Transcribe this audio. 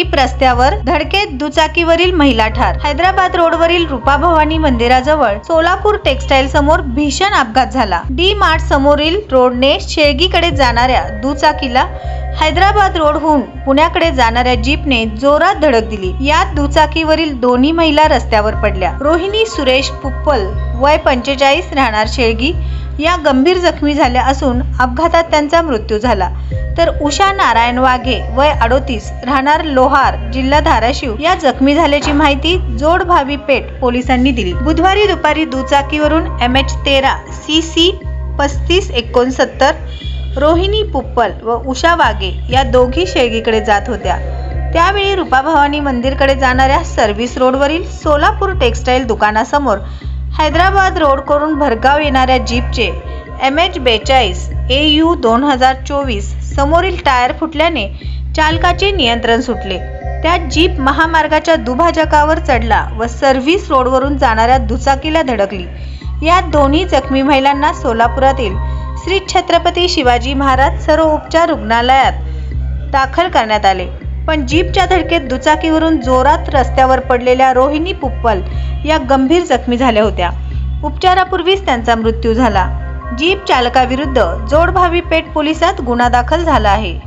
Jeep रस्त्यावर धडकेत दुचाकीवरील महिला ठार। हैदराबाद रोडवरील रूपा भवानी मंदिराजवळ सोलापूर टेक्सटाईल समोर भीषण अपघात झाला। डी मार्ट समोरील रोडने शेळगीकडे जाणाऱ्या दुचाकीला हैदराबाद रोडहून पुण्याकडे जाणाऱ्या जीपने जोरात धडक दिली। यात दुचाकीवरील दोन्ही महिला रस्त्यावर पडल्या। रोहिणी सुरेश पुप्पल वय 45 राहणार शेळगी या गंभीर जखमी झाल्या असून अपघातात त्यांचा मृत्यू झाला, तर उषा नारायण वाघे वय 38 राहणार लोहार जिल्हा धाराशिव या जखमी झाल्याची माहिती जोडभावी पेठ पोलिसांनी दिली। बुधवारी दुपारी दुचाकीवरून MH13 CC 3569 रोहिणी पुप्पल व उषा वाघे या दोघी शेळगीकडे जात होत्या। त्यावेळी रूपा भवानी मंदिरकडे जाणाऱ्या सर्व्हिस रोडवरील सोलापूर टेक्सटाईल दुकानासमोर हैदराबाद रोड करून भरगाव येणाऱ्या जीपचे MH42 AU 2024 समोरील टायर फुटल्याने चालकाचे नियंत्रण सुटले। त्यात जीप महामार्गाच्या दुभाजकावर चढला व सर्व्हिस रोडवरून जाणाऱ्या दुचाकीला धडकली। यात दोन्ही जखमी महिलांना सोलापुरातील श्री छत्रपती शिवाजी महाराज सर्व उपचार रुग्णालयात दाखल करण्यात आले, पण जीपच्या धडकेत दुचाकीवरून जोरात रस्त्यावर पडलेल्या रोहिणी पुप्पल या गंभीर जखमी झाल्या होत्या। उपचारापूर्वीच त्यांचा मृत्यू झाला। जीप चालकाविरुद्ध जोडभावी पेठ पोलिसात गुन्हा दाखल झाला आहे।